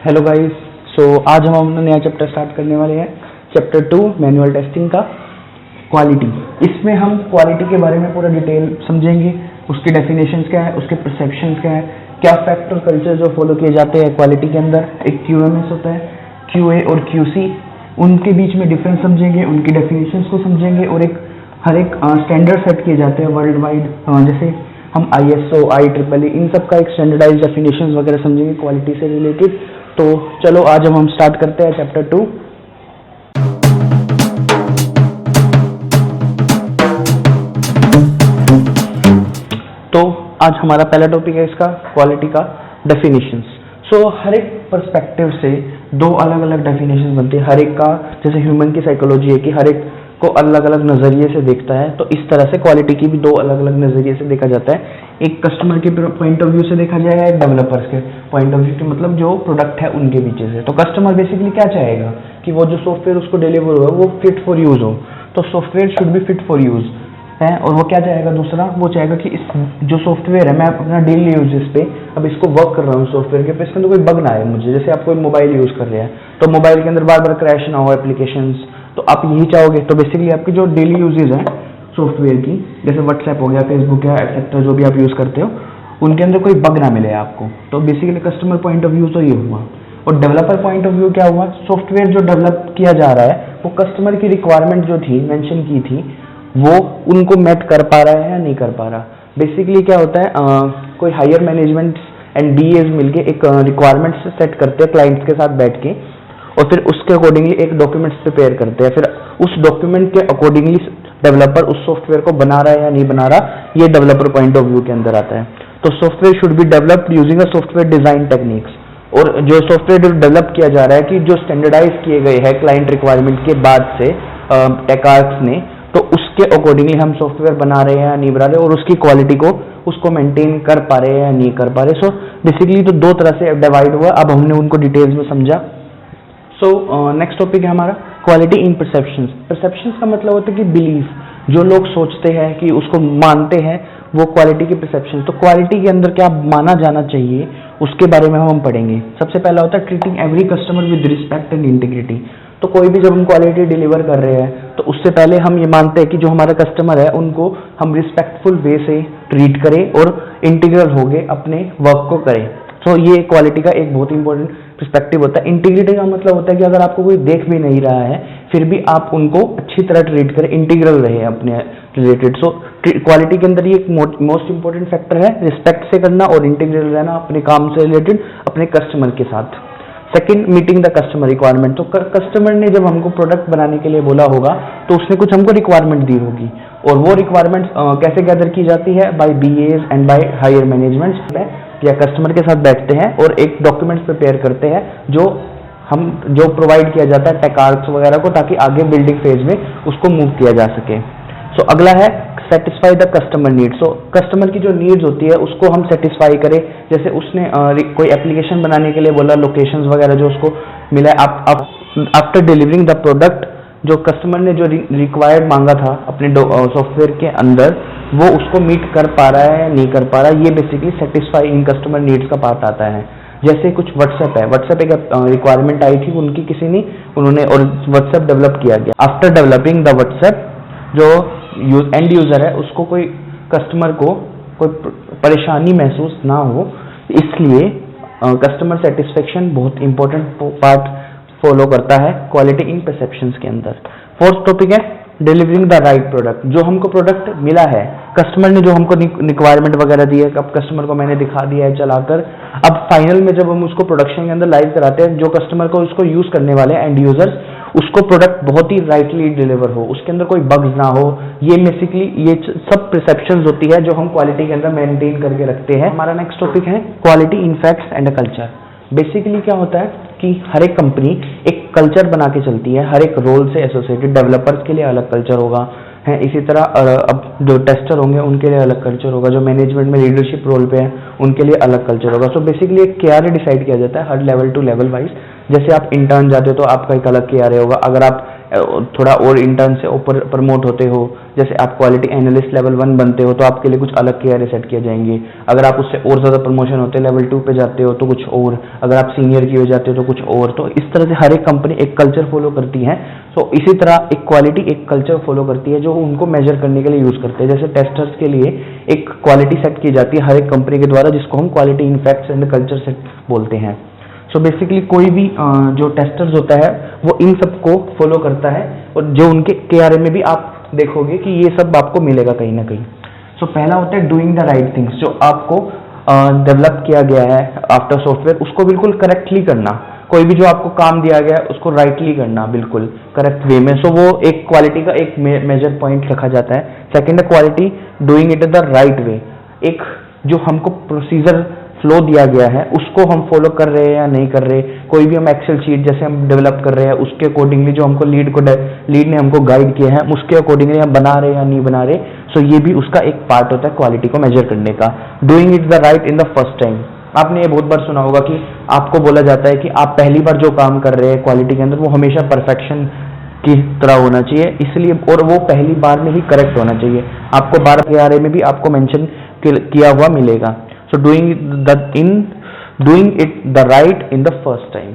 Hello guys. आज हम अपना नया चैप्टर स्टार्ट करने वाले हैं, चैप्टर 2 मैनुअल टेस्टिंग का क्वालिटी। इसमें हम क्वालिटी के बारे में पूरा डिटेल समझेंगे, उसकी डेफिनेशंस क्या है, उसके परसेप्शंस क्या है, क्या फैक्ट और कल्चर जो फॉलो किए जाते हैं क्वालिटी के अंदर। एक QMS होता है, QA और QC, उनके बीच में डिफरेंस समझेंगे, उनकी डेफिनेशंस को समझेंगे और हर एक स्टैंडर्ड सेट किए जाते हैं वर्ल्ड वाइड, जैसे हम ISO, IEEE इन सब का एक स्टैंडर्डाइज डेफिनेशन वगैरह समझेंगे क्वालिटी से रिलेटेड। तो चलो आज हम स्टार्ट करते हैं चैप्टर 2। तो आज हमारा पहला टॉपिक है इसका क्वालिटी का डेफिनेशंस। हर एक पर्सपेक्टिव से दो अलग अलग डेफिनेशन बनती है, हर एक का जैसे ह्यूमन की साइकोलॉजी है कि हर एक को अलग अलग नज़रिए से देखता है, तो इस तरह से क्वालिटी की भी दो अलग अलग नज़रिए से देखा जाता है। एक कस्टमर के पॉइंट ऑफ व्यू से देखा जाएगा, एक डेवलपर्स के पॉइंट ऑफ व्यू के, मतलब जो प्रोडक्ट है उनके बीच से। तो कस्टमर बेसिकली क्या चाहेगा कि वो जो सॉफ्टवेयर उसको डिलीवर हुआ वो फिट फॉर यूज़ हो, तो software should be fit for use है। और वो क्या चाहेगा, दूसरा वो चाहेगा कि इस जो सॉफ्टवेयर है मैं अपना डेली यूजेस पे अब इसको वर्क कर रहा हूँ सॉफ्टवेयर के पे, इसके अंदर कोई बग ना आए मुझे। जैसे आप कोई मोबाइल यूज़ कर रहे हैं तो मोबाइल के अंदर बार बार क्रैश ना हो एप्लीकेशंस, तो आप यही चाहोगे। तो बेसिकली आपकी जो डेली यूजेज हैं सॉफ्टवेयर की, जैसे व्हाट्सएप हो गया, फेसबुक है, एक्सेट्रा जो भी आप यूज़ करते हो, उनके अंदर कोई बग ना मिले आपको। तो basically customer point of view तो ये हुआ। और डेवलपर पॉइंट ऑफ व्यू क्या हुआ, सॉफ्टवेयर जो डेवलप किया जा रहा है वो कस्टमर की रिक्वायरमेंट जो थी मेंशन की थी वो उनको मेट कर पा रहा है या नहीं कर पा रहा। बेसिकली क्या होता है, कोई हायर मैनेजमेंट एंड DAs मिलके एक रिक्वायरमेंट्स सेट करते हैं क्लाइंट्स के साथ बैठ के, और फिर उसके अकॉर्डिंगली एक डॉक्यूमेंट्स प्रिपेयर करते हैं। फिर उस डॉक्यूमेंट के अकॉर्डिंगली डेवलपर उस सॉफ्टवेयर को बना रहा है या नहीं बना रहा, ये डेवलपर पॉइंट ऑफ व्यू के अंदर आता है। तो software should be developed using a software design techniques, और जो सॉफ्टवेयर डेवलप किया जा रहा है कि जो स्टैंडर्डाइज किए गए हैं क्लाइंट रिक्वायरमेंट के बाद से टेकआर्क्स ने, तो उसके अकॉर्डिंगली हम सॉफ्टवेयर बना रहे हैं या नहीं बना रहे, और उसकी क्वालिटी को उसको मेंटेन कर पा रहे हैं या नहीं कर पा रहे। सो बेसिकली तो दो तरह से डिवाइड हुआ, अब हमने उनको डिटेल्स में समझा। नेक्स्ट टॉपिक है हमारा क्वालिटी इन परसेप्शंस। परसेप्शंस का मतलब होता है कि बिलीफ, जो लोग सोचते हैं कि उसको मानते हैं, वो क्वालिटी की परसेप्शन। तो क्वालिटी के अंदर क्या माना जाना चाहिए उसके बारे में हम पढ़ेंगे। सबसे पहला होता है treating every customer with respect and integrity. तो कोई भी जब हम क्वालिटी डिलीवर कर रहे हैं तो उससे पहले हम ये मानते हैं कि जो हमारा कस्टमर है उनको हम रिस्पेक्टफुल वे से ट्रीट करें और इंटीग्रल हो गए अपने वर्क को करें। ये क्वालिटी का एक बहुत इंपॉर्टेंट पर्सपेक्टिव होता है। इंटीग्रिटी का मतलब होता है कि अगर आपको कोई देख भी नहीं रहा है फिर भी आप उनको अच्छी तरह ट्रीट करें, इंटीग्रल रहे अपने रिलेटेड। क्वालिटी के अंदर ये एक मोस्ट इंपॉर्टेंट फैक्टर है, रिस्पेक्ट से करना और इंटीग्रल रहना अपने काम से रिलेटेड अपने कस्टमर के साथ। Second, meeting the customer requirement. तो कस्टमर ने जब हमको प्रोडक्ट बनाने के लिए बोला होगा तो उसने कुछ हमको रिक्वायरमेंट दी होगी, और वो रिक्वायरमेंट कैसे गैदर की जाती है, by BAs and by higher management, या कस्टमर के साथ बैठते हैं और एक डॉक्यूमेंट्स प्रिपेयर करते हैं जो प्रोवाइड किया जाता है टेकआर्क्स वगैरह को, ताकि आगे बिल्डिंग फेज में उसको मूव किया जा सके। अगला है satisfy the customer needs. Customer की जो नीड्स होती है उसको हम सेटिस्फाई करें। जैसे उसने कोई एप्लीकेशन बनाने के लिए बोला, लोकेशंस वगैरह जो उसको मिला है, आफ्टर डिलीवरिंग द प्रोडक्ट, जो कस्टमर ने जो रिक्वायर्ड मांगा था अपने सॉफ्टवेयर के अंदर, वो उसको मीट कर पा रहा है या नहीं कर पा रहा है, ये basically satisfy in customer needs का पार्ट आता है। जैसे कुछ व्हाट्सएप है, व्हाट्सएप एक रिक्वायरमेंट आई थी उनकी, उन्होंने और व्हाट्सएप डेवलप किया गया। आफ्टर डेवलपिंग द व्हाट्सएप, जो एंड यूजर है उसको कोई कस्टमर को कोई परेशानी महसूस ना हो, इसलिए कस्टमर सेटिस्फेक्शन बहुत इंपॉर्टेंट पार्ट फॉलो करता है क्वालिटी इन परसेप्शंस के अंदर। फोर्थ टॉपिक है डिलीवरिंग द राइट प्रोडक्ट। जो हमको प्रोडक्ट मिला है, कस्टमर ने जो हमको रिक्वायरमेंट वगैरह दी है, अब कस्टमर को मैंने दिखा दिया है चलाकर, अब फाइनल में जब हम उसको प्रोडक्शन के अंदर लाइव कराते हैं, जो कस्टमर को उसको यूज करने वाले एंड यूजर्स, उसको प्रोडक्ट बहुत ही राइटली डिलीवर हो, उसके अंदर कोई बग्स ना हो। ये बेसिकली ये सब परसेप्शंस होती है जो हम क्वालिटी के अंदर मेंटेन करके रखते हैं। हमारा नेक्स्ट टॉपिक है quality in facts and culture. Basically क्या होता है कि हर एक कंपनी एक कल्चर बना के चलती है, हर एक रोल से एसोसिएटेड। डेवलपर्स के लिए अलग कल्चर होगा है, इसी तरह अब जो टेस्टर होंगे उनके लिए अलग कल्चर होगा, जो मैनेजमेंट में लीडरशिप रोल पे है उनके लिए अलग कल्चर होगा। बेसिकली एक KRA डिसाइड किया जाता है हर लेवल टू लेवल वाइज। जैसे आप इंटर्न जाते हो तो आपका एक अलग KRA होगा, अगर आप थोड़ा और इंटर्न से ऊपर प्रमोट होते हो, जैसे आप क्वालिटी एनालिस्ट लेवल 1 बनते हो तो आपके लिए कुछ अलग KRA सेट किए जाएंगे। अगर आप उससे और ज़्यादा प्रमोशन होते हैं, लेवल 2 पे जाते हो तो कुछ और, अगर आप सीनियर की हो जाते हो तो कुछ और। तो इस तरह से हर एक कंपनी एक कल्चर फॉलो करती है। तो इसी तरह एक क्वालिटी एक कल्चर फॉलो करती है जो उनको मेजर करने के लिए यूज़ करते हैं। जैसे टेस्टर्स के लिए एक क्वालिटी सेट की जाती है हर एक कंपनी के द्वारा, जिसको हम क्वालिटी इनफैक्ट्स एंड कल्चर सेट बोलते हैं। सो बेसिकली कोई भी जो टेस्टर्स होता है वो इन सब को फॉलो करता है, और जो उनके KRA में भी आप देखोगे कि ये सब आपको मिलेगा कहीं ना कहीं। सो पहला होता है डूइंग द राइट थिंग्स, जो आपको डेवलप किया गया है आफ्टर सॉफ्टवेयर उसको बिल्कुल करेक्टली करना। कोई भी जो आपको काम दिया गया है उसको राइटली करना, बिल्कुल करेक्ट वे में। सो वो एक क्वालिटी का एक मेजर पॉइंट रखा जाता है। सेकेंड है quality doing it the right way. एक जो हमको प्रोसीजर फ्लो दिया गया है उसको हम फॉलो कर रहे हैं या नहीं कर रहे। कोई भी हम एक्सेल शीट जैसे हम डेवलप कर रहे हैं उसके अकॉर्डिंगली जो हमको लीड ने हमको गाइड किया है उसके अकॉर्डिंगली हम बना रहे हैं या नहीं बना रहे। सो ये भी उसका एक पार्ट होता है क्वालिटी को मेजर करने का। Doing it the right in the first time. आपने ये बहुत बार सुना होगा कि आपको बोला जाता है कि आप पहली बार जो काम कर रहे हैं क्वालिटी के अंदर वो हमेशा परफेक्शन की तरह होना चाहिए, इसलिए और वो पहली बार में ही करेक्ट होना चाहिए। आपको 12 KRA में भी आपको मेंशन किया हुआ मिलेगा। So doing it the right in the first time.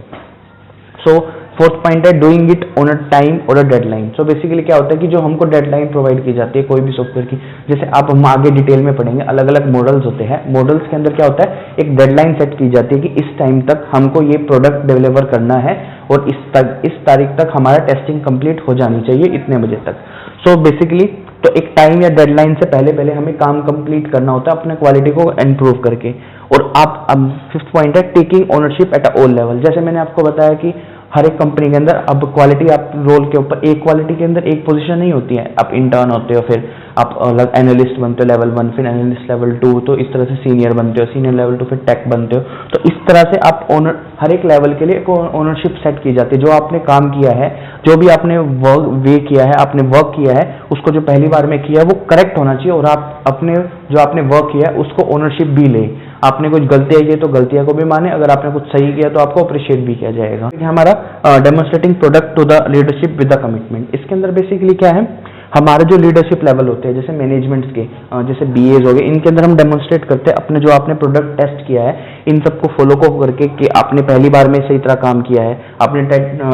So fourth point है doing it on a time और अ डेडलाइन। सो बेसिकली क्या होता है कि जो हमको डेडलाइन प्रोवाइड की जाती है कोई भी सॉफ्टवेयर की, जैसे आप हम आगे डिटेल में पढ़ेंगे, अलग अलग मॉडल्स होते हैं। मॉडल्स के अंदर क्या होता है, एक डेडलाइन सेट की जाती है कि इस टाइम तक हमको ये प्रोडक्ट डिलीवर करना है और इस तारीख तक हमारा टेस्टिंग कंप्लीट हो जानी चाहिए इतने बजे तक। सो बेसिकली तो एक टाइम या डेडलाइन से पहले हमें काम कंप्लीट करना होता है अपने क्वालिटी को इम्प्रूव करके। और आप अब फिफ्थ पॉइंट है taking ownership at a all level. जैसे मैंने आपको बताया कि हर एक कंपनी के अंदर अब क्वालिटी आप रोल के ऊपर एक क्वालिटी के अंदर एक पोजीशन नहीं होती है। आप इंटर्न होते हो, फिर आप अलग एनालिस्ट बनते हो लेवल 1, फिर एनालिस्ट लेवल 2, तो इस तरह से सीनियर बनते हो, सीनियर लेवल 2 फिर टेक बनते हो। तो इस तरह से आप ओनर हर एक लेवल के लिए एक ओनरशिप सेट की जाती है। जो आपने काम किया है, जो भी आपने वर्क किया है, आपने वर्क किया है, उसको जो पहली बार में किया है वो करेक्ट होना चाहिए और आप अपने जो आपने वर्क किया है उसको ओनरशिप भी ले। आपने कुछ गलतियां की तो गलतियां को भी माने, अगर आपने कुछ सही किया तो आपको अप्रिशिएट भी किया जाएगा। हमारा demonstrating product to the leadership with the commitment. इसके अंदर बेसिकली क्या है, हमारे जो लीडरशिप लेवल होते हैं जैसे मैनेजमेंट्स के, जैसे BAs हो गए, इनके अंदर हम डेमोन्स्ट्रेट करते हैं अपने जो आपने प्रोडक्ट टेस्ट किया है इन सबको फॉलो को करके कि आपने पहली बार में सही तरह काम किया है, आपने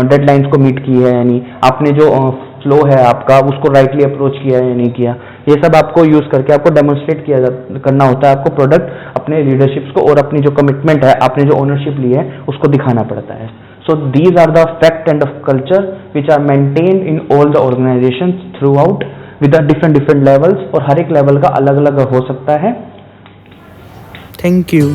डेडलाइंस को मीट की है यानी आपने जो फ्लो है आपका उसको राइटली अप्रोच किया है या नहीं किया। ये सब आपको यूज करके आपको डेमोन्स्ट्रेट करना होता है। आपको प्रोडक्ट अपने लीडरशिप्स को और अपनी जो कमिटमेंट है, आपने जो ओनरशिप ली है उसको दिखाना पड़ता है। So these are the fact and of culture which are maintained in all the organizations throughout with the different levels, और हर एक लेवल का अलग अलग हो सकता है। Thank you.